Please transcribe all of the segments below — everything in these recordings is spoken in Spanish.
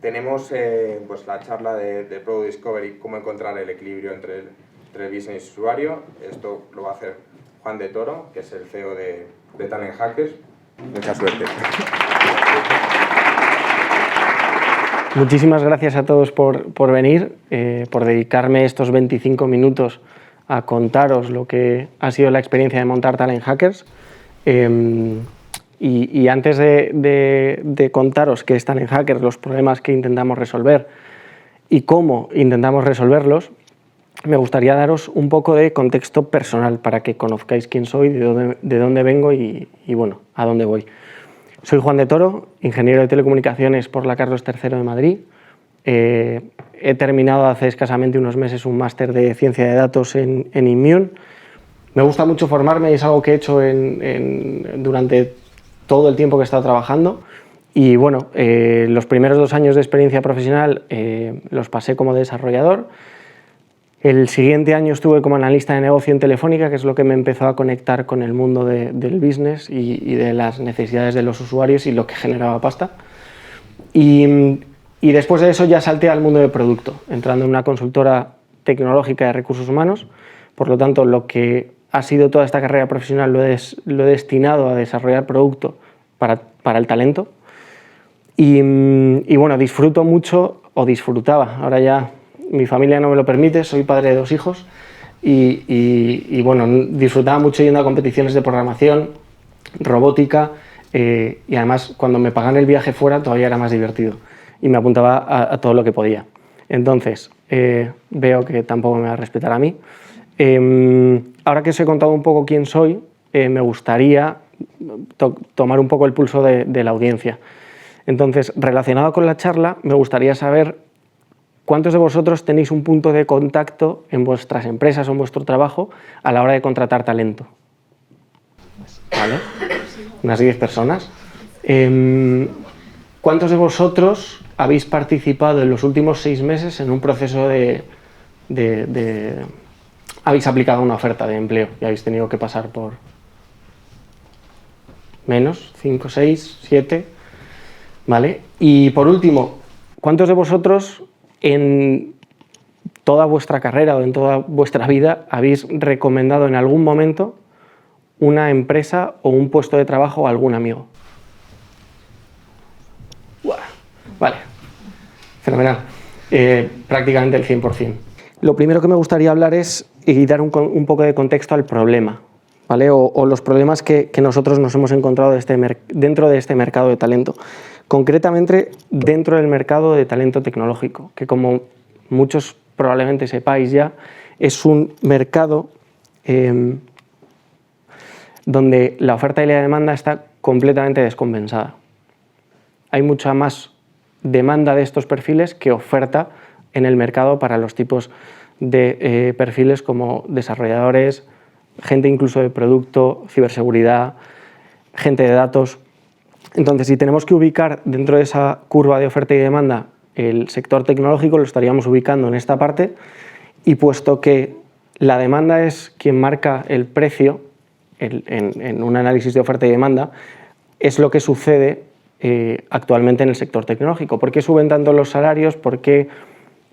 tenemos pues la charla de Product Discovery, cómo encontrar el equilibrio entre el business y el usuario. Esto lo va a hacer Juan de Toro, que es el CEO de Talent Hackers. Mucha suerte. Muchísimas gracias a todos por venir, por dedicarme estos 25 minutos a contaros lo que ha sido la experiencia de montar Talent Hackers. Y antes de contaros qué es Talent Hackers, los problemas que intentamos resolver y cómo intentamos resolverlos, me gustaría daros un poco de contexto personal para que conozcáis quién soy, de dónde vengo y bueno, a dónde voy. Soy Juan de Toro, ingeniero de telecomunicaciones por la Carlos III de Madrid. He terminado hace escasamente unos meses un máster de ciencia de datos en Immune. Me gusta mucho formarme y es algo que he hecho durante todo el tiempo que he estado trabajando. Y bueno, los primeros 2 años de experiencia profesional los pasé como desarrollador. El siguiente año estuve como analista de negocio en Telefónica, que es lo que me empezó a conectar con el mundo del business y de las necesidades de los usuarios y lo que generaba pasta. Y después de eso ya salté al mundo de producto, entrando en una consultora tecnológica de recursos humanos. Por lo tanto, lo que ha sido toda esta carrera profesional lo he destinado a desarrollar producto para el talento. Y bueno, disfruto mucho, o disfrutaba, ahora ya mi familia no me lo permite, soy padre de 2 hijos y bueno, disfrutaba mucho yendo a competiciones de programación, robótica y además cuando me pagaban el viaje fuera todavía era más divertido y me apuntaba a todo lo que podía. Entonces, veo que tampoco me va a respetar a mí. Ahora que os he contado un poco quién soy, me gustaría tomar un poco el pulso de la audiencia. Entonces, relacionado con la charla, me gustaría saber ¿cuántos de vosotros tenéis un punto de contacto en vuestras empresas o en vuestro trabajo a la hora de contratar talento? ¿Vale? Unas 10 personas. ¿Cuántos de vosotros habéis participado en los últimos 6 meses en un proceso habéis aplicado una oferta de empleo y habéis tenido que pasar por menos, 5, 6, 7? ¿Vale? Y por último, ¿cuántos de vosotros en toda vuestra carrera o en toda vuestra vida habéis recomendado en algún momento una empresa o un puesto de trabajo a algún amigo? Vale, fenomenal. Prácticamente el 100%. Lo primero que me gustaría hablar es y dar un poco de contexto al problema, ¿vale? O los problemas que nosotros nos hemos encontrado dentro de este mercado de talento. Concretamente dentro del mercado de talento tecnológico, que como muchos probablemente sepáis ya, es un mercado donde la oferta y la demanda está completamente descompensada. Hay mucha más demanda de estos perfiles que oferta en el mercado para los tipos de perfiles como desarrolladores, gente incluso de producto, ciberseguridad, gente de datos. Entonces, si tenemos que ubicar dentro de esa curva de oferta y demanda el sector tecnológico, lo estaríamos ubicando en esta parte, y puesto que la demanda es quien marca el precio en un análisis de oferta y demanda, es lo que sucede actualmente en el sector tecnológico. ¿Por qué suben tanto los salarios? ¿Por qué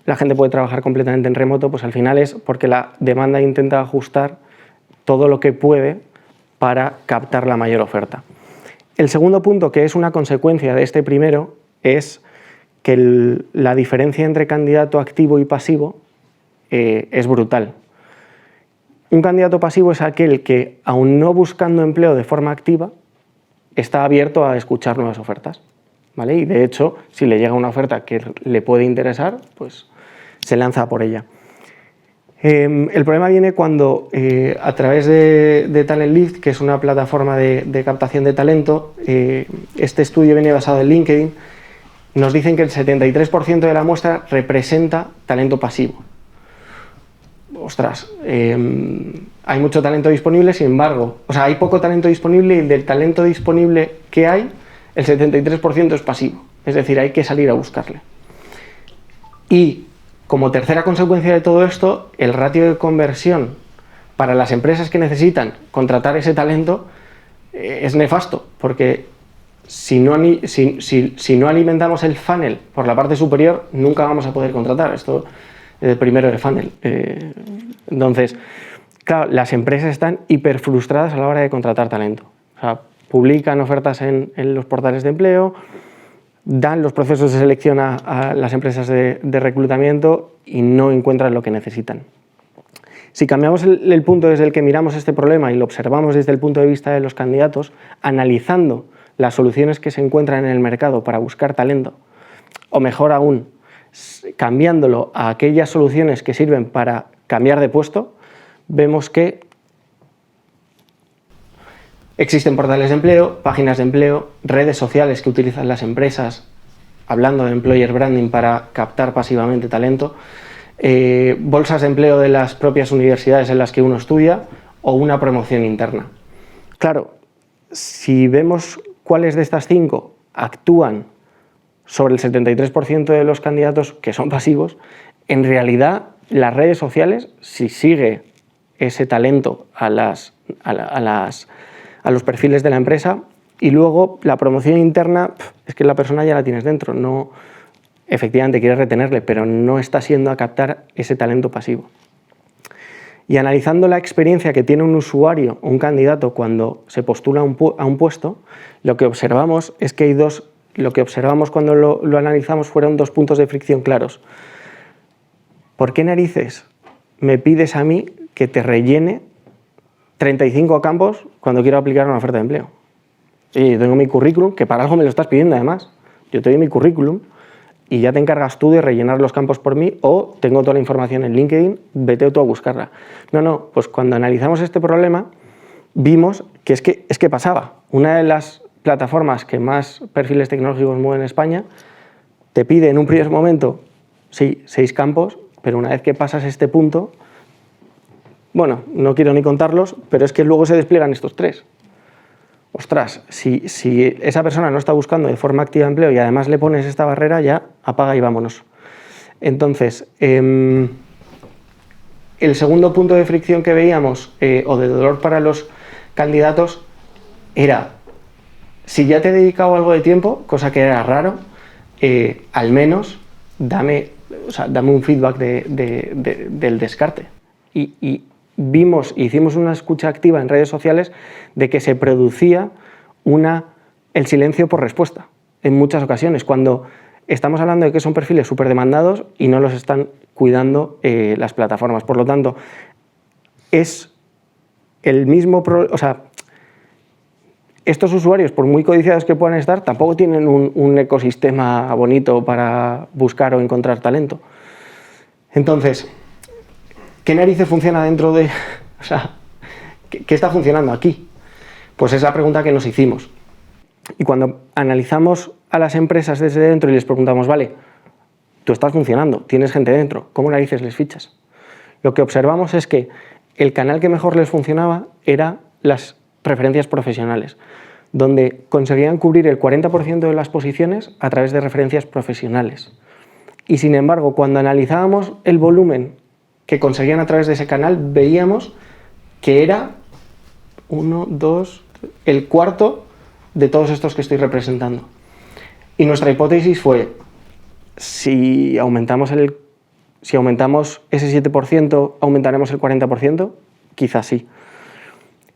la gente puede trabajar completamente en remoto? Pues al final es porque la demanda intenta ajustar todo lo que puede para captar la mayor oferta. El segundo punto, que es una consecuencia de este primero, es que la diferencia entre candidato activo y pasivo es brutal. Un candidato pasivo es aquel que, aun no buscando empleo de forma activa, está abierto a escuchar nuevas ofertas, ¿vale? Y de hecho, si le llega una oferta que le puede interesar, pues se lanza por ella. El problema viene cuando a través de Talent Lift, que es una plataforma de captación de talento, este estudio viene basado en LinkedIn, nos dicen que el 73% de la muestra representa talento pasivo. Ostras, hay mucho talento disponible, sin embargo, hay poco talento disponible y del talento disponible que hay, el 73% es pasivo, es decir, hay que salir a buscarle. Y como tercera consecuencia de todo esto, el ratio de conversión para las empresas que necesitan contratar ese talento es nefasto, porque si no alimentamos el funnel por la parte superior, nunca vamos a poder contratar. Esto es el primero de funnel. Entonces, claro, las empresas están hiper frustradas a la hora de contratar talento. O sea, publican ofertas en los portales de empleo, dan los procesos de selección a las empresas de reclutamiento y no encuentran lo que necesitan. Si cambiamos el punto desde el que miramos este problema y lo observamos desde el punto de vista de los candidatos, analizando las soluciones que se encuentran en el mercado para buscar talento, o mejor aún, cambiándolo a aquellas soluciones que sirven para cambiar de puesto, vemos que existen portales de empleo, páginas de empleo, redes sociales que utilizan las empresas, hablando de employer branding para captar pasivamente talento, bolsas de empleo de las propias universidades en las que uno estudia o una promoción interna. Claro, si vemos cuáles de estas 5 actúan sobre el 73% de los candidatos que son pasivos, en realidad las redes sociales, si sigue ese talento a los perfiles de la empresa, y luego la promoción interna, es que la persona ya la tienes dentro, no, efectivamente quieres retenerle, pero no está siendo a captar ese talento pasivo. Y analizando la experiencia que tiene un usuario o un candidato cuando se postula a un puesto, lo que observamos es que lo que observamos cuando lo analizamos fueron 2 puntos de fricción claros. ¿Por qué narices me pides a mí que te rellene 35 campos cuando quiero aplicar una oferta de empleo? Y yo tengo mi currículum, que para algo me lo estás pidiendo además. Yo te doy mi currículum y ya te encargas tú de rellenar los campos por mí, o tengo toda la información en LinkedIn, vete tú a buscarla. No, pues cuando analizamos este problema vimos que es que pasaba. Una de las plataformas que más perfiles tecnológicos mueven en España te pide en un primer momento, sí, 6 campos, pero una vez que pasas este punto, bueno, no quiero ni contarlos, pero es que luego se despliegan estos 3. Ostras, si esa persona no está buscando de forma activa empleo y además le pones esta barrera, ya apaga y vámonos. Entonces, el segundo punto de fricción que veíamos, o de dolor para los candidatos, era, si ya te he dedicado algo de tiempo, cosa que era raro, al menos dame un feedback del descarte. Y hicimos una escucha activa en redes sociales de que se producía el silencio por respuesta en muchas ocasiones, cuando estamos hablando de que son perfiles súper demandados y no los están cuidando las plataformas. Por lo tanto, es el mismo estos usuarios, por muy codiciados que puedan estar, tampoco tienen un ecosistema bonito para buscar o encontrar talento. Entonces, ¿qué narices funciona dentro de...? O sea, ¿qué está funcionando aquí? Pues es la pregunta que nos hicimos. Y cuando analizamos a las empresas desde dentro y les preguntamos, vale, tú estás funcionando, tienes gente dentro, ¿cómo narices les fichas? Lo que observamos es que el canal que mejor les funcionaba era las referencias profesionales, donde conseguían cubrir el 40% de las posiciones a través de referencias profesionales. Y sin embargo, cuando analizábamos el volumen que conseguían a través de ese canal, veíamos que era el cuarto de todos estos que estoy representando. Y nuestra hipótesis fue, si aumentamos ese 7%, ¿aumentaremos el 40%? Quizás sí.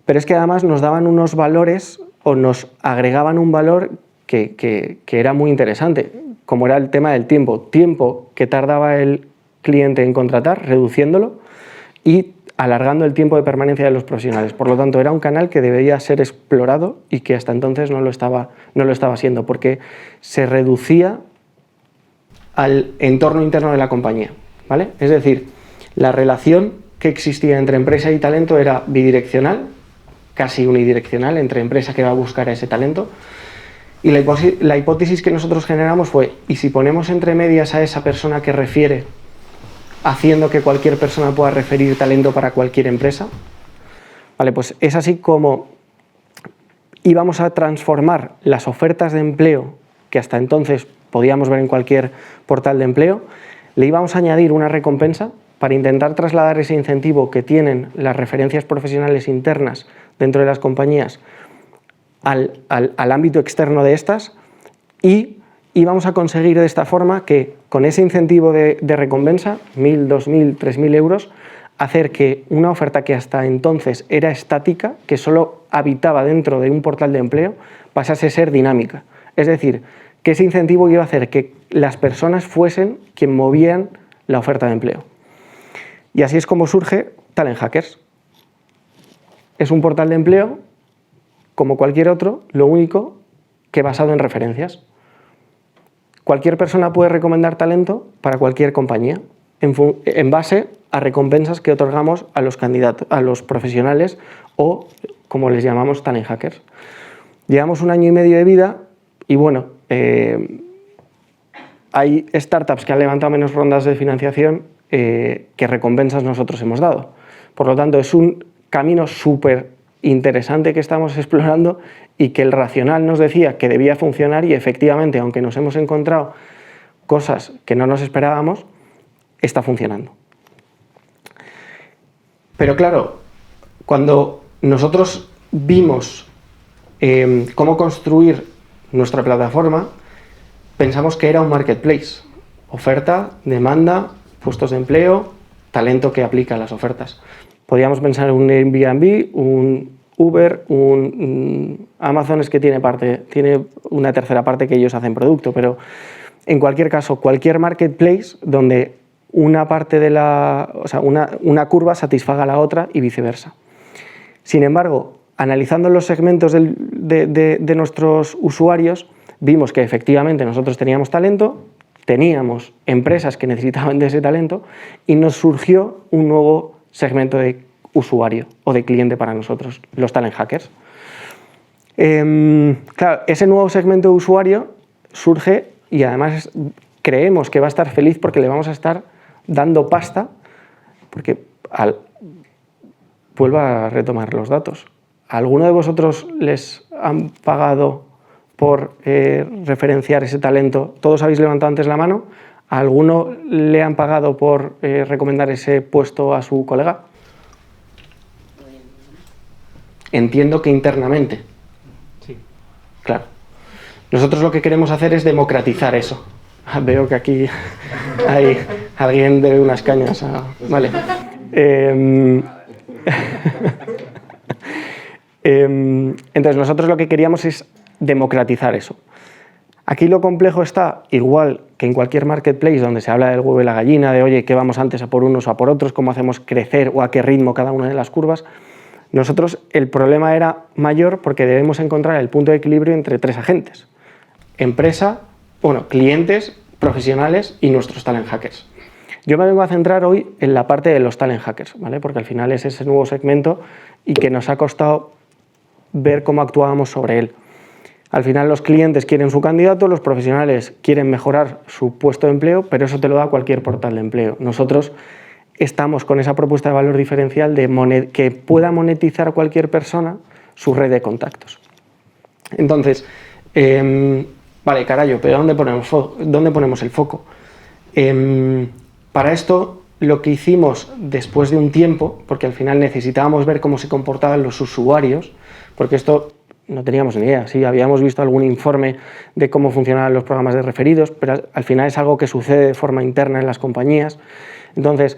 Pero es que además nos daban unos valores o nos agregaban un valor que era muy interesante, como era el tema del tiempo que tardaba el cliente en contratar, reduciéndolo y alargando el tiempo de permanencia de los profesionales. Por lo tanto, era un canal que debía ser explorado y que hasta entonces no lo estaba siendo, porque se reducía al entorno interno de la compañía, ¿vale? Es decir, la relación que existía entre empresa y talento era bidireccional, casi unidireccional, entre empresa que va a buscar a ese talento. Y la hipótesis que nosotros generamos fue, ¿y si ponemos entre medias a esa persona que refiere, haciendo que cualquier persona pueda referir talento para cualquier empresa? Vale, pues es así como íbamos a transformar las ofertas de empleo que hasta entonces podíamos ver en cualquier portal de empleo, le íbamos a añadir una recompensa para intentar trasladar ese incentivo que tienen las referencias profesionales internas dentro de las compañías al ámbito externo de estas y íbamos a conseguir de esta forma que con ese incentivo de recompensa, 1.000, 2.000, 3.000 euros, hacer que una oferta que hasta entonces era estática, que solo habitaba dentro de un portal de empleo, pasase a ser dinámica. Es decir, que ese incentivo iba a hacer que las personas fuesen quien movían la oferta de empleo. Y así es como surge Talent Hackers. Es un portal de empleo como cualquier otro, lo único que basado en referencias. Cualquier persona puede recomendar talento para cualquier compañía en base a recompensas que otorgamos a los candidatos, a los profesionales o, como les llamamos, Talent Hackers. Llevamos 1 año y medio de vida y bueno, hay startups que han levantado menos rondas de financiación que recompensas nosotros hemos dado. Por lo tanto, es un camino súper interesante que estamos explorando y que el racional nos decía que debía funcionar y efectivamente, aunque nos hemos encontrado cosas que no nos esperábamos, está funcionando. Pero claro, cuando nosotros vimos cómo construir nuestra plataforma, pensamos que era un marketplace. Oferta, demanda, puestos de empleo, talento que aplica a las ofertas. Podríamos pensar en un Airbnb, un Uber, un Amazon es que tiene una tercera parte que ellos hacen producto, pero en cualquier caso, cualquier marketplace donde una parte de una curva satisfaga a la otra y viceversa. Sin embargo, analizando los segmentos de nuestros usuarios, vimos que efectivamente nosotros teníamos talento, teníamos empresas que necesitaban de ese talento y nos surgió un nuevo segmento de usuario o de cliente para nosotros, los Talent Hackers. Claro, ese nuevo segmento de usuario surge y además creemos que va a estar feliz porque le vamos a estar dando pasta, porque vuelvo a retomar los datos. ¿A alguno de vosotros les han pagado por referenciar ese talento? ¿Todos habéis levantado antes la mano? ¿A alguno le han pagado por recomendar ese puesto a su colega? Entiendo que internamente. Sí. Claro. Nosotros lo que queremos hacer es democratizar eso. Veo que aquí hay alguien de unas cañas. Vale. Entonces, nosotros lo que queríamos es democratizar eso. Aquí lo complejo está, igual que en cualquier marketplace donde se habla del huevo y la gallina, de oye, ¿qué vamos antes a por unos o a por otros? ¿Cómo hacemos crecer o a qué ritmo cada una de las curvas? Nosotros el problema era mayor porque debemos encontrar el punto de equilibrio entre 3 agentes. Empresa, clientes, profesionales y nuestros Talent Hackers. Yo me vengo a centrar hoy en la parte de los Talent Hackers, ¿vale? Porque al final es ese nuevo segmento y que nos ha costado ver cómo actuábamos sobre él. Al final los clientes quieren su candidato, los profesionales quieren mejorar su puesto de empleo, pero eso te lo da cualquier portal de empleo. Nosotros estamos con esa propuesta de valor diferencial de que pueda monetizar cualquier persona su red de contactos. Entonces, vale, carallo, pero ¿dónde ponemos el foco? Para esto, lo que hicimos después de un tiempo, porque al final necesitábamos ver cómo se comportaban los usuarios, porque esto no teníamos ni idea. Sí, habíamos visto algún informe de cómo funcionaban los programas de referidos, pero al final es algo que sucede de forma interna en las compañías. Entonces,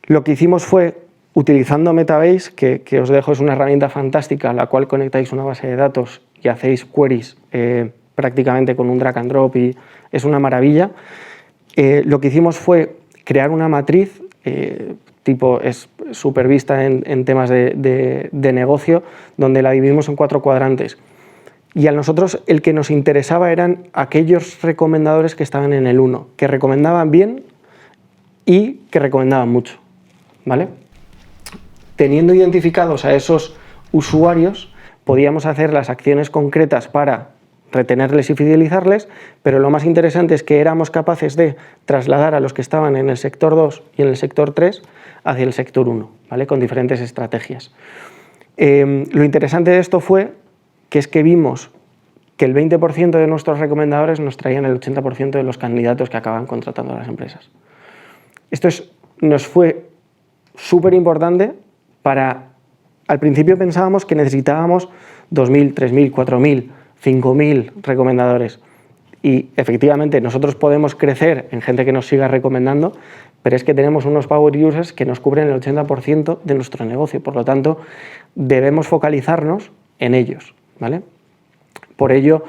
lo que hicimos fue, utilizando Metabase, que os dejo, es una herramienta fantástica a la cual conectáis una base de datos y hacéis queries prácticamente con un drag and drop y es una maravilla. Lo que hicimos fue crear una matriz, es súper vista en temas de negocio, donde la dividimos en 4 cuadrantes. Y a nosotros el que nos interesaba eran aquellos recomendadores que estaban en el 1, que recomendaban bien y que recomendaban mucho, ¿vale? Teniendo identificados a esos usuarios, podíamos hacer las acciones concretas para retenerles y fidelizarles, pero lo más interesante es que éramos capaces de trasladar a los que estaban en el sector 2 y en el sector 3 hacia el sector 1, ¿vale? Con diferentes estrategias. Lo interesante de esto fue que es que vimos que el 20% de nuestros recomendadores nos traían el 80% de los candidatos que acaban contratando a las empresas. Esto nos fue súper importante para al principio pensábamos que necesitábamos 2.000, 3.000, 4.000, 5.000 recomendadores. Y efectivamente nosotros podemos crecer en gente que nos siga recomendando, pero es que tenemos unos power users que nos cubren el 80% de nuestro negocio. Por lo tanto, debemos focalizarnos en ellos, ¿vale? Por ello,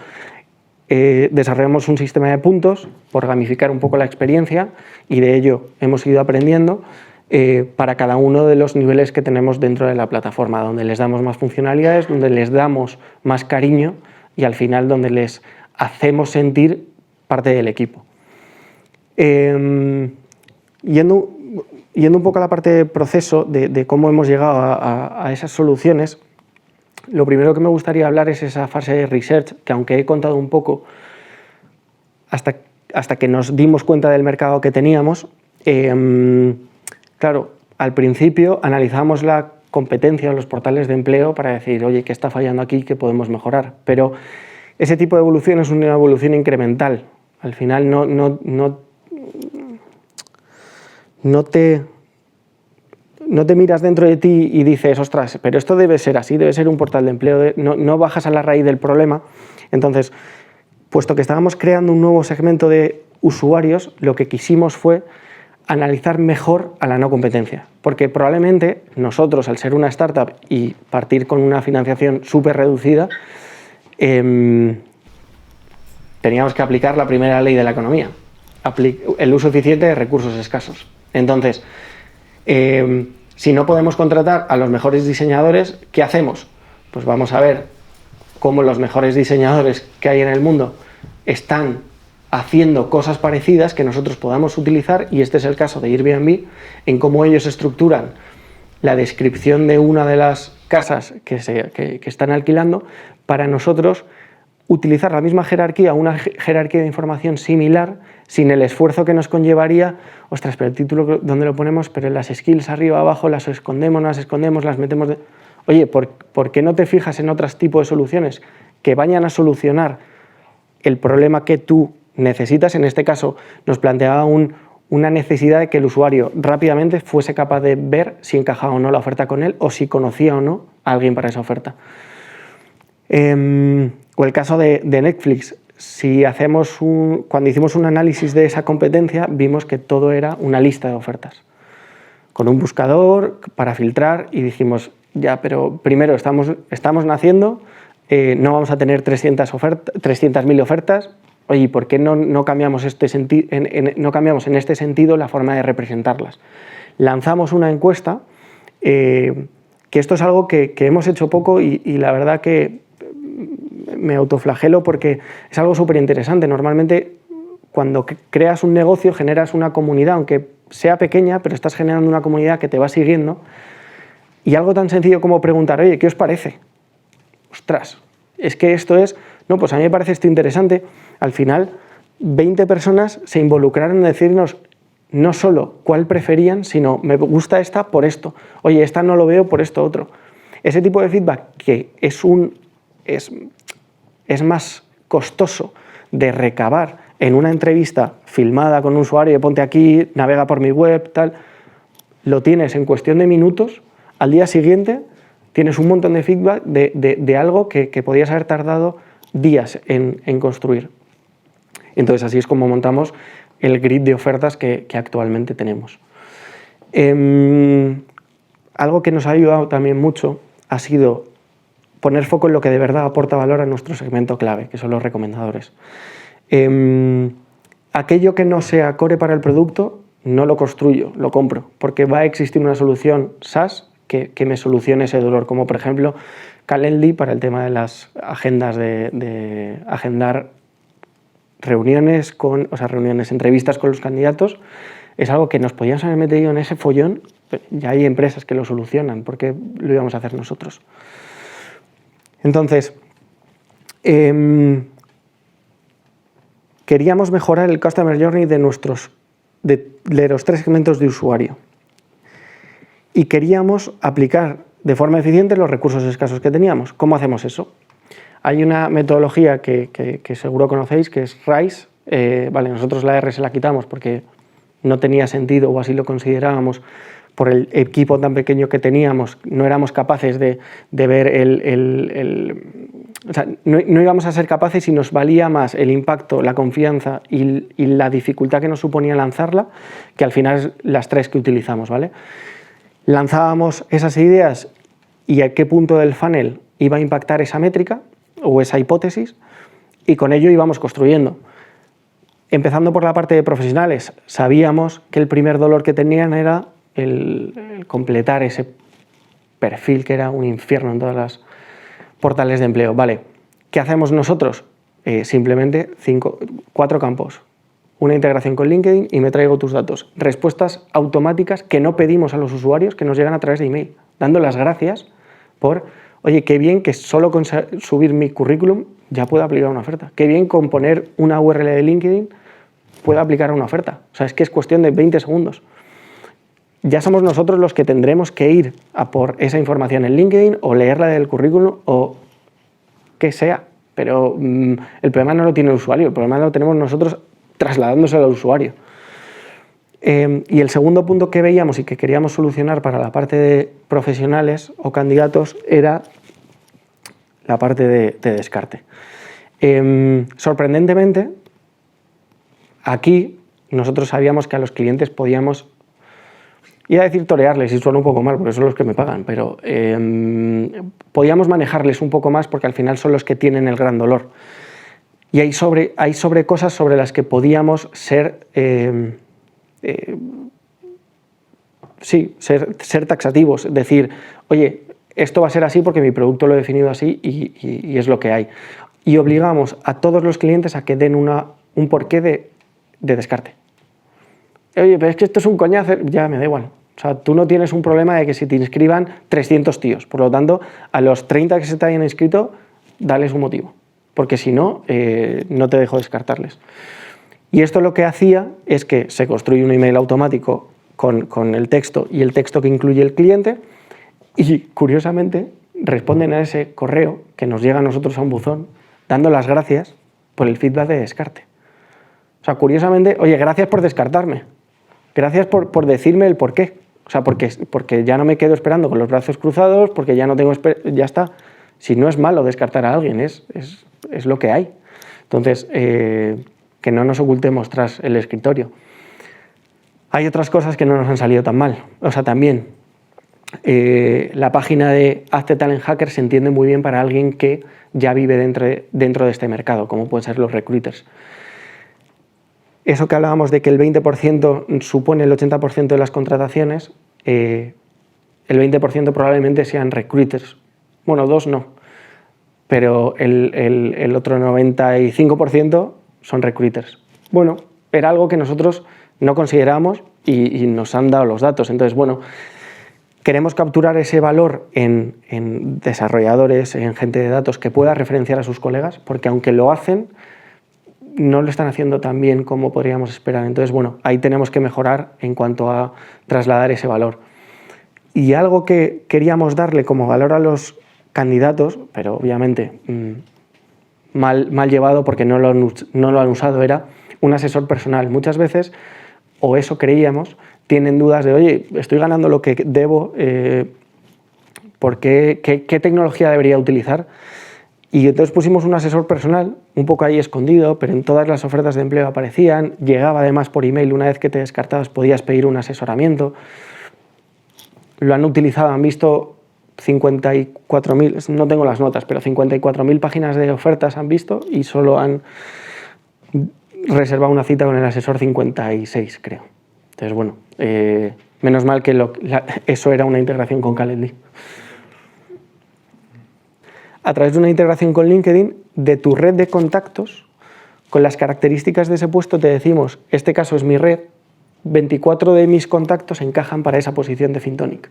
desarrollamos un sistema de puntos por gamificar un poco la experiencia, y de ello hemos ido aprendiendo para cada uno de los niveles que tenemos dentro de la plataforma, donde les damos más funcionalidades, donde les damos más cariño y al final donde les hacemos sentir parte del equipo. Yendo un poco a la parte de proceso, de cómo hemos llegado a esas soluciones, lo primero que me gustaría hablar es esa fase de research, que aunque he contado un poco, hasta que nos dimos cuenta del mercado que teníamos, claro, al principio analizamos la competencia en los portales de empleo para decir, oye, ¿qué está fallando aquí? ¿Qué podemos mejorar? Pero ese tipo de evolución es una evolución incremental. Al final no te miras dentro de ti y dices, ostras, pero esto debe ser así, debe ser un portal de empleo, no bajas a la raíz del problema. Entonces, puesto que estábamos creando un nuevo segmento de usuarios, lo que quisimos fue analizar mejor a la no competencia, porque probablemente nosotros, al ser una startup y partir con una financiación súper reducida, teníamos que aplicar la primera ley de la economía, el uso eficiente de recursos escasos. Entonces, si no podemos contratar a los mejores diseñadores, ¿qué hacemos? Pues vamos a ver cómo los mejores diseñadores que hay en el mundo están haciendo cosas parecidas que nosotros podamos utilizar, y este es el caso de Airbnb, en cómo ellos estructuran la descripción de una de las casas que están alquilando, para nosotros utilizar la misma jerarquía, una jerarquía de información similar, sin el esfuerzo que nos conllevaría, ostras, pero el título, ¿dónde lo ponemos? Pero en las skills arriba, abajo, las escondemos, las metemos... Oye, ¿por qué no te fijas en otros tipos de soluciones que vayan a solucionar el problema que tú necesitas? En este caso nos planteaba una necesidad de que el usuario rápidamente fuese capaz de ver si encajaba o no la oferta con él, o si conocía o no a alguien para esa oferta. O el caso de Netflix, cuando hicimos un análisis de esa competencia, vimos que todo era una lista de ofertas, con un buscador para filtrar, y dijimos, ya, pero primero estamos naciendo, no vamos a tener 300.000 ofertas, oye, ¿por qué no cambiamos en este sentido la forma de representarlas? Lanzamos una encuesta, que esto es algo que hemos hecho poco, y la verdad que me autoflagelo porque es algo súper interesante. Normalmente, cuando creas un negocio, generas una comunidad, aunque sea pequeña, pero estás generando una comunidad que te va siguiendo, y algo tan sencillo como preguntar, oye, ¿qué os parece? Ostras, es que esto es... No, pues a mí me parece esto interesante. Al final, 20 personas se involucraron en decirnos no solo cuál preferían, sino me gusta esta por esto. Oye, esta no lo veo por esto otro. Ese tipo de feedback, que es más costoso de recabar en una entrevista filmada con un usuario de ponte aquí, navega por mi web, tal, lo tienes en cuestión de minutos. Al día siguiente tienes un montón de feedback de algo que podías haber tardado días en construir. Entonces, así es como montamos el grid de ofertas que actualmente tenemos. Algo que nos ha ayudado también mucho ha sido poner foco en lo que de verdad aporta valor a nuestro segmento clave, que son los recomendadores. Aquello que no sea core para el producto, no lo construyo, lo compro, porque va a existir una solución SaaS que me solucione ese dolor, como por ejemplo Calendly para el tema de las agendas, de agendar reuniones, entrevistas con los candidatos. Es algo que nos podíamos haber metido en ese follón, ya hay empresas que lo solucionan, ¿por qué lo íbamos a hacer nosotros? Entonces, queríamos mejorar el Customer Journey de los 3 segmentos de usuario, y queríamos aplicar de forma eficiente los recursos escasos que teníamos. ¿Cómo hacemos eso? Hay una metodología que seguro conocéis, que es RISE. Nosotros la R se la quitamos porque no tenía sentido, o así lo considerábamos, por el equipo tan pequeño que teníamos, no éramos capaces de ver o sea, no íbamos a ser capaces y nos valía más el impacto, la confianza y la dificultad que nos suponía lanzarla, que al final las 3 que utilizamos, ¿vale? Lanzábamos esas ideas y a qué punto del funnel iba a impactar esa métrica o esa hipótesis, y con ello íbamos construyendo. Empezando por la parte de profesionales, sabíamos que el primer dolor que tenían era el completar ese perfil, que era un infierno en todas las portales de empleo. Vale, ¿qué hacemos nosotros? Simplemente 4 campos. Una integración con LinkedIn y me traigo tus datos. Respuestas automáticas que no pedimos a los usuarios, que nos llegan a través de email, dando las gracias por, oye, qué bien que solo con subir mi currículum ya puedo aplicar una oferta. Qué bien con poner una URL de LinkedIn puedo aplicar una oferta. O sea, es que es cuestión de 20 segundos. Ya somos nosotros los que tendremos que ir a por esa información en LinkedIn o leerla del currículum o que sea. Pero el problema no lo tiene el usuario, el problema lo tenemos nosotros trasladándoselo al usuario. Y el segundo punto que veíamos y que queríamos solucionar para la parte de profesionales o candidatos era la parte de descarte. Sorprendentemente, aquí nosotros sabíamos que a los clientes podíamos, iba a decir torearles, y suena un poco mal porque son los que me pagan, pero podíamos manejarles un poco más porque al final son los que tienen el gran dolor. Y hay sobre cosas sobre las que podíamos ser taxativos, decir, oye, esto va a ser así porque mi producto lo he definido así y es lo que hay. Y obligamos a todos los clientes a que den un porqué de descarte. Oye, pero es que esto es un coñazo, ya me da igual. O sea, tú no tienes un problema de que si te inscriban 300 tíos, por lo tanto, a los 30 que se te hayan inscrito, dales un motivo, porque si no, no te dejo descartarles. Y esto lo que hacía es que se construye un email automático con el texto y el texto que incluye el cliente y, curiosamente, responden a ese correo que nos llega a nosotros a un buzón dando las gracias por el feedback de descarte. O sea, curiosamente, oye, gracias por descartarme, gracias por decirme el por qué. O sea, porque ya no me quedo esperando con los brazos cruzados, porque ya no tengo, ya está. Si no es malo descartar a alguien, es lo que hay. Entonces, que no nos ocultemos tras el escritorio. Hay otras cosas que no nos han salido tan mal. O sea, también la página de Hazte Talent Hacker se entiende muy bien para alguien que ya vive dentro de este mercado, como pueden ser los recruiters. Eso que hablábamos de que el 20% supone el 80% de las contrataciones, el 20% probablemente sean recruiters. Bueno, 2 no, pero el otro 95% son recruiters. Bueno, era algo que nosotros no consideramos y nos han dado los datos. Entonces, bueno, queremos capturar ese valor en desarrolladores, en gente de datos que pueda referenciar a sus colegas, porque aunque lo hacen, no lo están haciendo tan bien como podríamos esperar. Entonces, bueno, ahí tenemos que mejorar en cuanto a trasladar ese valor. Y algo que queríamos darle como valor a los candidatos, pero obviamente mal llevado porque no lo han usado, era un asesor personal. Muchas veces, o eso creíamos, tienen dudas de, oye, estoy ganando lo que debo, ¿qué tecnología debería utilizar? Y entonces pusimos un asesor personal, un poco ahí escondido, pero en todas las ofertas de empleo aparecían, llegaba además por email, una vez que te descartabas podías pedir un asesoramiento. Lo han utilizado, han visto 54.000, no tengo las notas, pero 54.000 páginas de ofertas han visto y solo han reservado una cita con el asesor 56, creo. Entonces, bueno, menos mal que eso era una integración con Calendly. A través de una integración con LinkedIn, de tu red de contactos, con las características de ese puesto te decimos, este caso es mi red, 24 de mis contactos encajan para esa posición de Fintonic,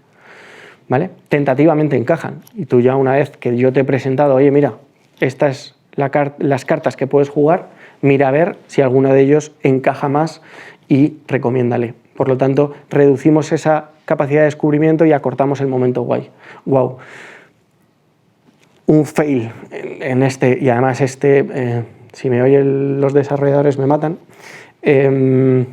¿vale? Tentativamente encajan. Y tú ya una vez que yo te he presentado, oye, mira, estas es las cartas que puedes jugar, mira a ver si alguno de ellos encaja más y recomiéndale. Por lo tanto, reducimos esa capacidad de descubrimiento y acortamos el momento wow. Un fail en este, y además si me oyen los desarrolladores me matan, que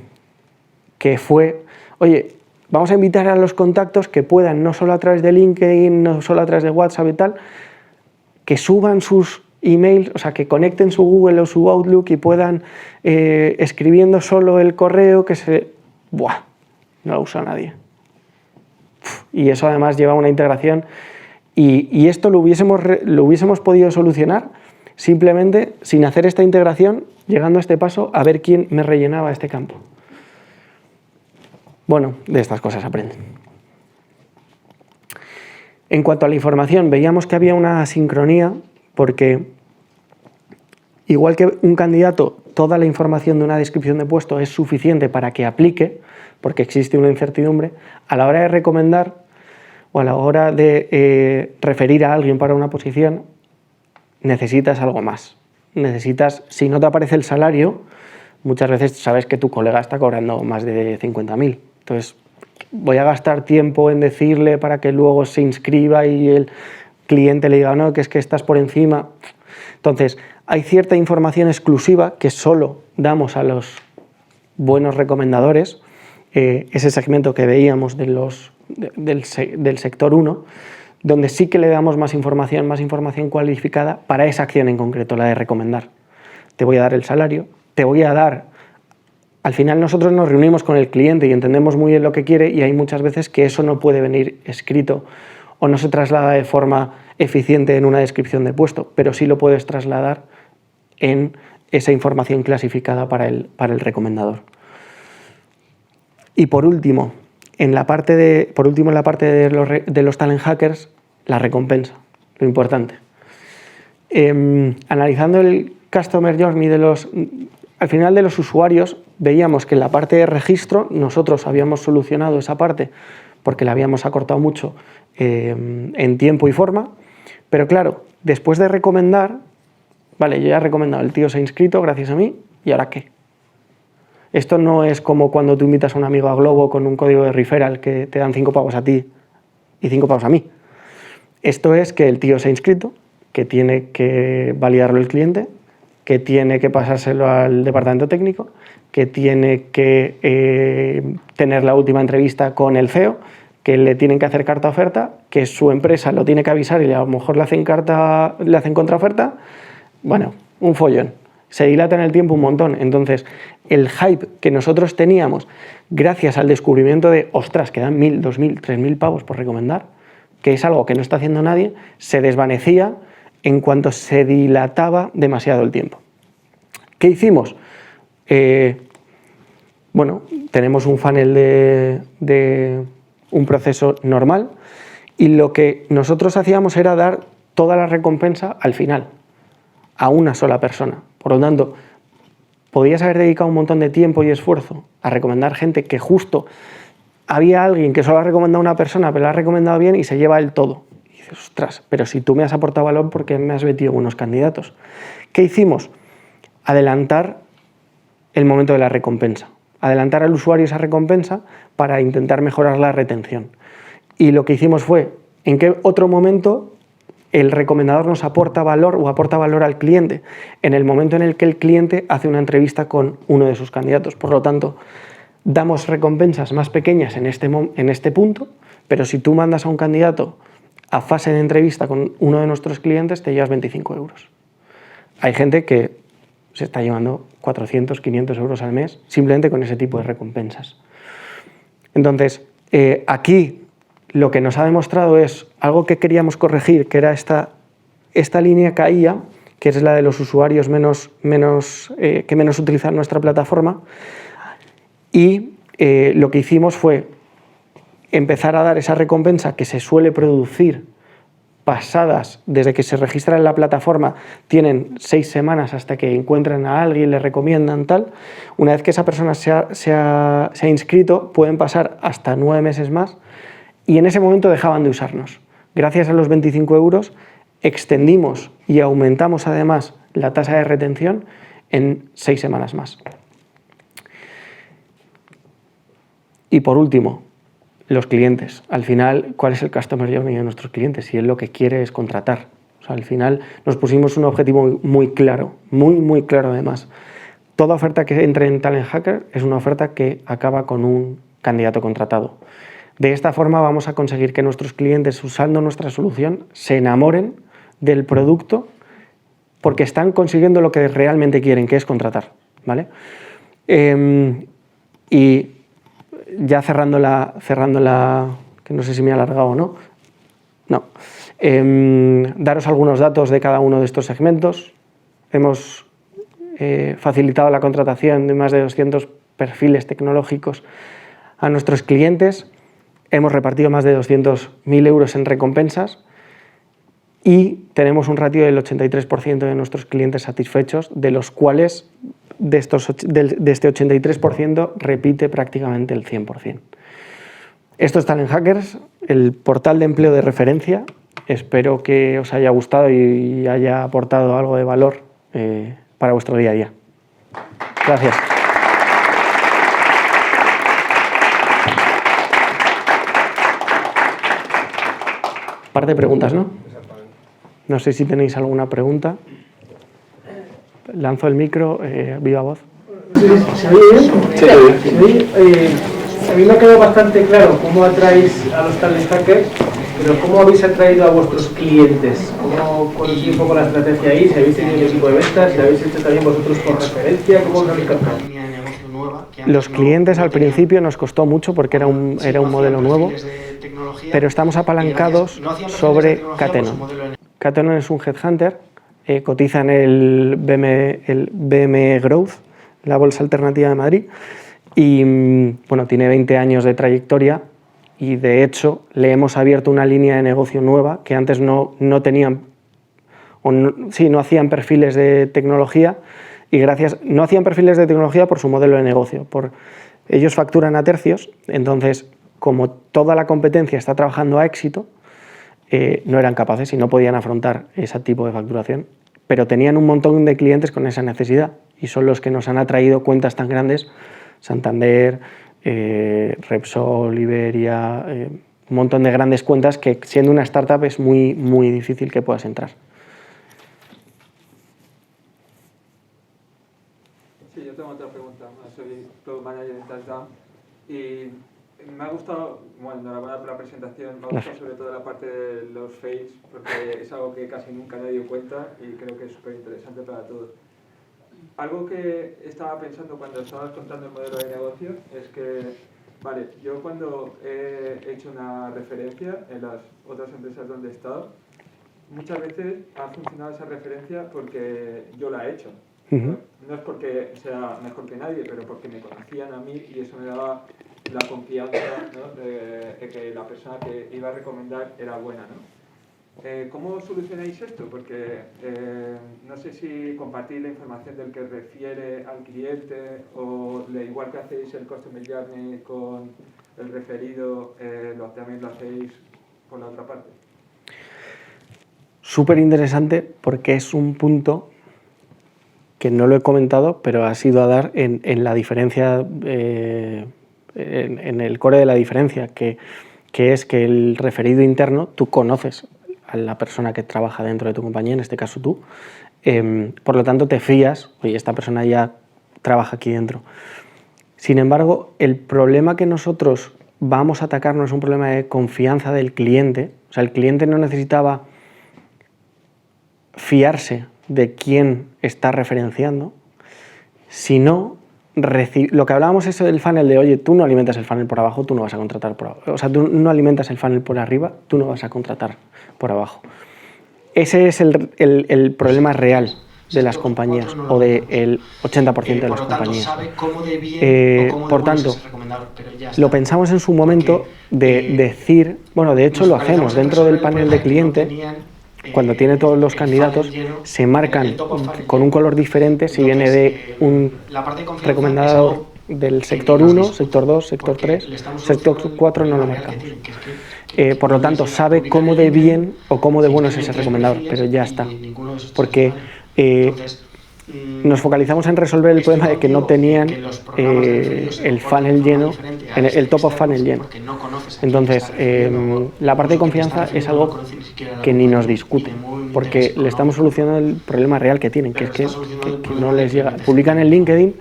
fue, oye, vamos a invitar a los contactos que puedan, no solo a través de LinkedIn, no solo a través de WhatsApp y tal, que suban sus emails, o sea, que conecten su Google o su Outlook y puedan, escribiendo solo el correo, que se... ¡Buah! No lo usa nadie. Y eso además lleva una integración y esto lo hubiésemos podido solucionar simplemente sin hacer esta integración, llegando a este paso a ver quién me rellenaba este campo. Bueno, de estas cosas aprenden. En cuanto a la información, veíamos que había una asincronía porque igual que un candidato, toda la información de una descripción de puesto es suficiente para que aplique, porque existe una incertidumbre, a la hora de recomendar o a la hora de referir a alguien para una posición, necesitas algo más. Necesitas, si no te aparece el salario, muchas veces sabes que tu colega está cobrando más de 50.000. Entonces, voy a gastar tiempo en decirle para que luego se inscriba y el cliente le diga, no, que es que estás por encima. Entonces, hay cierta información exclusiva que solo damos a los buenos recomendadores, ese segmento que veíamos del sector 1, donde sí que le damos más información cualificada para esa acción en concreto, la de recomendar. Te voy a dar el salario, te voy a dar... Al final nosotros nos reunimos con el cliente y entendemos muy bien lo que quiere y hay muchas veces que eso no puede venir escrito o no se traslada de forma eficiente en una descripción de puesto, pero sí lo puedes trasladar en esa información clasificada para el recomendador. Y por último, en la parte de los talent hackers, la recompensa, lo importante. Analizando el Customer Journey al final de los usuarios, veíamos que en la parte de registro nosotros habíamos solucionado esa parte porque la habíamos acortado mucho en tiempo y forma, pero claro, después de recomendar, vale, yo ya he recomendado, el tío se ha inscrito gracias a mí, ¿y ahora qué? Esto no es como cuando tú invitas a un amigo a Globo con un código de referral que te dan 5 pavos a ti y 5 pavos a mí. Esto es que el tío se ha inscrito, que tiene que validarlo el cliente, que tiene que pasárselo al departamento técnico, que tiene que tener la última entrevista con el CEO, que le tienen que hacer carta oferta, que su empresa lo tiene que avisar y a lo mejor le hacen contraoferta. Bueno, un follón. Se dilata en el tiempo un montón. Entonces, el hype que nosotros teníamos gracias al descubrimiento de, ostras, que dan 1.000, 2.000, 3.000 pavos por recomendar, que es algo que no está haciendo nadie, se desvanecía en cuanto se dilataba demasiado el tiempo. ¿Qué hicimos? Bueno, tenemos un funnel de un proceso normal y lo que nosotros hacíamos era dar toda la recompensa al final, a una sola persona. Por lo tanto, podías haber dedicado un montón de tiempo y esfuerzo a recomendar gente que justo había alguien que solo ha recomendado a una persona, pero la ha recomendado bien y se lleva el todo. Y dices, ostras, pero si tú me has aportado valor, ¿por qué me has metido buenos candidatos? ¿Qué hicimos? Adelantar el momento de la recompensa. Adelantar al usuario esa recompensa para intentar mejorar la retención. Y lo que hicimos fue, ¿en qué otro momento el recomendador nos aporta valor o aporta valor al cliente? En el momento en el que el cliente hace una entrevista con uno de sus candidatos. Por lo tanto, damos recompensas más pequeñas en este punto, pero si tú mandas a un candidato a fase de entrevista con uno de nuestros clientes, te llevas 25 euros. Hay gente que se está llevando 400, 500 euros al mes simplemente con ese tipo de recompensas. Entonces, aquí lo que nos ha demostrado es algo que queríamos corregir, que era esta línea caía, que es la de los usuarios que menos utilizan nuestra plataforma, y lo que hicimos fue empezar a dar esa recompensa que se suele producir pasadas, desde que se registra en la plataforma, tienen 6 semanas hasta que encuentran a alguien, le recomiendan tal. Una vez que esa persona se ha inscrito, pueden pasar hasta 9 meses más y en ese momento dejaban de usarnos. Gracias a los 25 euros extendimos y aumentamos además la tasa de retención en 6 semanas más. Y por último, los clientes. Al final, ¿cuál es el customer journey de nuestros clientes? Si él lo que quiere es contratar. O sea, al final nos pusimos un objetivo muy claro, muy claro además. Toda oferta que entre en Talent Hacker es una oferta que acaba con un candidato contratado. De esta forma vamos a conseguir que nuestros clientes, usando nuestra solución, se enamoren del producto porque están consiguiendo lo que realmente quieren, que es contratar, ¿vale? Y ya cerrando la, que no sé si me he alargado o no. No. Daros algunos datos de cada uno de estos segmentos. Hemos facilitado la contratación de más de 200 perfiles tecnológicos a nuestros clientes. Hemos repartido más de 200.000 euros en recompensas y tenemos un ratio del 83% de nuestros clientes satisfechos, de los cuales de este 83% repite prácticamente el 100%. Esto es Talent Hackers, el portal de empleo de referencia. Espero que os haya gustado y haya aportado algo de valor para vuestro día a día. Gracias. Par de preguntas, ¿no? No sé si tenéis alguna pregunta. Lanzo el micro, viva voz. ¿Se oye bien? Sí. A mí me ha quedado bastante claro cómo atraéis a los Talent Hackers, pero cómo habéis atraído a vuestros clientes. ¿Cómo conocéis un poco la estrategia ahí? Si habéis tenido un equipo de ventas, si lo habéis hecho también vosotros por referencia, ¿cómo os habéis captado? Los clientes al principio nos costó mucho porque era un modelo nuevo, pero estamos apalancados sobre Catenon. Catenon es un headhunter, cotiza en el BME Growth, la bolsa alternativa de Madrid, y bueno, tiene 20 años de trayectoria y de hecho le hemos abierto una línea de negocio nueva que antes no tenían, no hacían perfiles de tecnología. Y no hacían perfiles de tecnología por su modelo de negocio. Ellos facturan a tercios, entonces, como toda la competencia está trabajando a éxito, no eran capaces y no podían afrontar ese tipo de facturación. Pero tenían un montón de clientes con esa necesidad y son los que nos han atraído cuentas tan grandes, Santander, Repsol, Iberia, un montón de grandes cuentas que siendo una startup es muy, muy difícil que puedas entrar. Sí, yo tengo otra pregunta. Soy Product Manager en Touchdown y me ha gustado, bueno, enhorabuena por la presentación, me ha gustado sobre todo la parte de los fails porque es algo que casi nunca me he dado cuenta y creo que es súper interesante para todos. Algo que estaba pensando cuando estabas contando el modelo de negocio es que, vale, yo cuando he hecho una referencia en las otras empresas donde he estado, muchas veces ha funcionado esa referencia porque yo la he hecho. No es porque sea mejor que nadie, pero porque me conocían a mí y eso me daba la confianza, ¿no? de que la persona que iba a recomendar era buena, ¿no? ¿Cómo solucionáis esto? Porque no sé si compartís la información del que refiere al cliente o igual que hacéis el Customer Journey con el referido, también lo hacéis por la otra parte. Súper interesante porque es un punto que no lo he comentado, pero ha sido a dar en la diferencia, en el core de la diferencia, que es que el referido interno, tú conoces a la persona que trabaja dentro de tu compañía, en este caso tú, por lo tanto te fías, oye, esta persona ya trabaja aquí dentro. Sin embargo, el problema que nosotros vamos a atacar no es un problema de confianza del cliente, o sea, el cliente no necesitaba fiarse de quién está referenciando, sino lo que hablábamos es del funnel de, oye, tú no alimentas el funnel por abajo, tú no vas a contratar por abajo. O sea, tú no alimentas el funnel por arriba, tú no vas a contratar por abajo. Ese es el problema real de las compañías o del 80% de las compañías. Por tanto, lo pensamos en su momento de decir, bueno, de hecho lo hacemos dentro del panel de cliente. Cuando tiene todos los candidatos, se marcan con un color diferente si viene de un recomendador del sector 1, sector 2, sector 3, sector 4 no lo marcamos. Por lo tanto, sabe cómo de bien o cómo de bueno es ese recomendador, pero ya está. Porque nos focalizamos en resolver el problema de que no tenían el funnel lleno, el top of funnel lleno. Entonces, la parte de confianza es algo que ni nos discute, porque le estamos solucionando el problema real que tienen, que es que no les llega. Publican en LinkedIn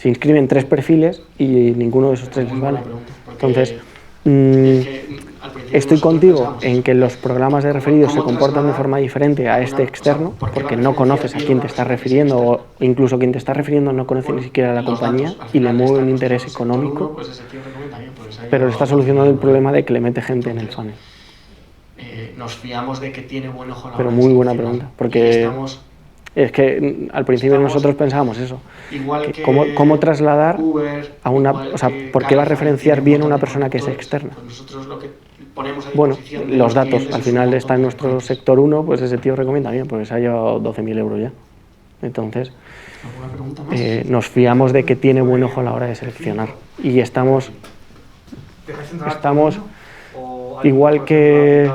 Se inscriben 3 perfiles y ninguno de esos 3 les vale. Entonces, estoy contigo en que los programas de referidos se comportan de forma diferente a este externo, porque no conoces a quién te estás refiriendo, o incluso quien te está refiriendo no conoce ni siquiera la compañía y le mueve un interés económico, pero le está solucionando el problema de que le mete gente en el funnel. Nos fiamos de que tiene buen ojo a la Pero hora muy de buena seleccionar. pregunta, porque es que al principio nosotros pensábamos eso, que cómo trasladar a una, o sea, ¿por qué va a referenciar bien a una persona que es externa? Pues nosotros lo que ponemos a Bueno, disposición de los datos, clientes al es un final montón está en de nuestro recursos. sector 1, pues ese tío recomienda bien, porque se ha llevado 12.000 euros ya. Entonces, ¿Alguna pregunta más? nos fiamos de que tiene buen ojo a la hora de seleccionar. Y estamos igual que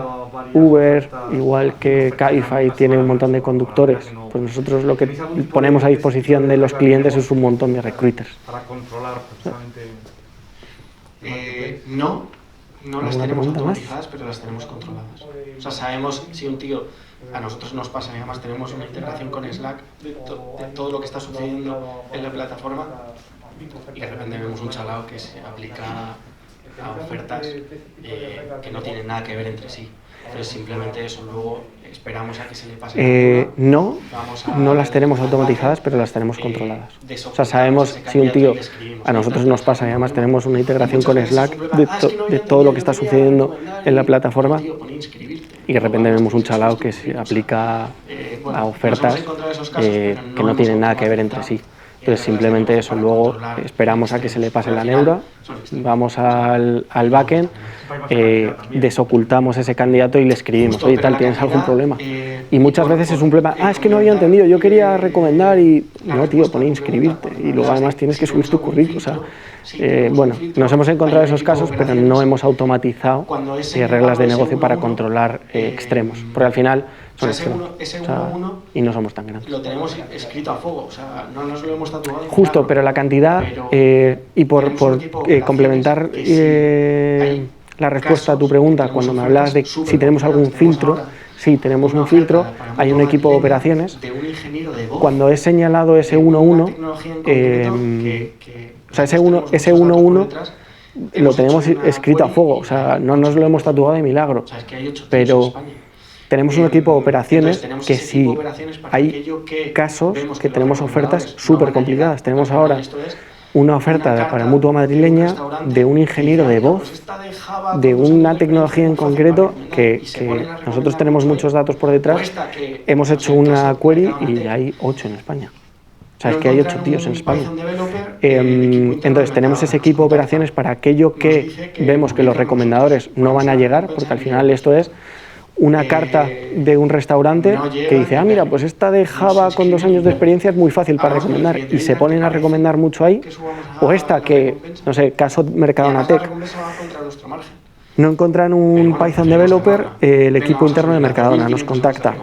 Uber, igual que Cabify tiene un montón de conductores, pues nosotros lo que ponemos a disposición de los clientes es un montón de recruiters. Para controlar precisamente. No las ¿Alguna tenemos pregunta más? automatizadas, pero las tenemos controladas. O sea, sabemos si un tío, a nosotros nos pasa, y además tenemos una integración con Slack de todo lo que está sucediendo en la plataforma, y de repente vemos un chalao que se aplica a ofertas que no tienen nada que ver entre sí. Entonces simplemente eso, luego esperamos a que se le pase. No las tenemos automatizadas, pero las tenemos controladas. O sea, sabemos si un tío, a nosotros nos pasa, y además tenemos una integración con Slack de todo lo que está sucediendo en la plataforma, y de repente vemos un chalao que se aplica a ofertas que no tienen nada que ver entre sí. Entonces simplemente eso, luego esperamos a que se le pase la neura, vamos al backend, desocultamos ese candidato y le escribimos, oye tal, ¿tienes algún problema? Y muchas veces es un problema, es que no había entendido, yo quería recomendar y... No tío, pone inscribirte y luego además tienes que subir tu currículum, o sea... bueno, nos hemos encontrado esos casos, pero no hemos automatizado reglas de negocio para controlar extremos, porque al final son extremos, o sea, y no somos tan grandes. Lo tenemos escrito a fuego, o sea, no nos lo hemos tatuado. Justo, pero la cantidad, y por complementar la respuesta a tu pregunta, cuando me hablabas de si tenemos algún filtro, sí, tenemos un filtro, hay un equipo de operaciones. Cuando he señalado ese 1-1, o sea, ese 1-1 lo tenemos escrito a fuego, o sea, no nos lo hemos tatuado de milagro, pero tenemos un equipo de operaciones que si hay casos que tenemos ofertas súper complicadas. Tenemos ahora una oferta para Mutua Madrileña de un ingeniero de voz, de una tecnología en concreto que nosotros tenemos muchos datos por detrás. Hemos hecho una query y hay 8 en España. O sea, es que hay 8 tíos en España. Entonces tenemos ese equipo de operaciones para aquello que vemos que los recomendadores no van a llegar, porque al final esto es una carta de un restaurante que dice, mira, pues esta de Java con 2 años de experiencia es muy fácil para recomendar, y se ponen a recomendar mucho ahí, o esta que, no sé, caso Mercadona Tech, no encuentran un Python developer, el equipo interno de Mercadona nos contacta,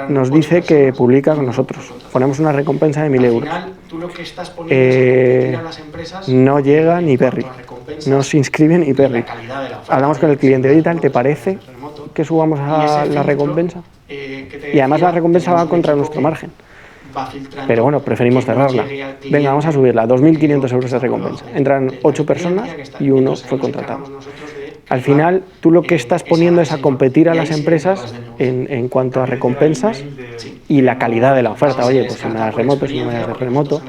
nos dice que publica con nosotros, ponemos una recompensa de 1.000 euros, no llega ni Perry, no se inscribe ni Perry, hablamos con el cliente, oye tal, ¿te parece que subamos a la recompensa? Y además la recompensa va contra nuestro margen. Pero bueno, preferimos cerrarla. Venga, vamos a subirla, 2.500 euros de recompensa. Entran 8 personas y 1 fue contratado. Al final, tú lo que estás poniendo es a competir a las empresas en cuanto a recompensas y la calidad de la oferta. Oye, pues si me das remoto, si no me das de remoto.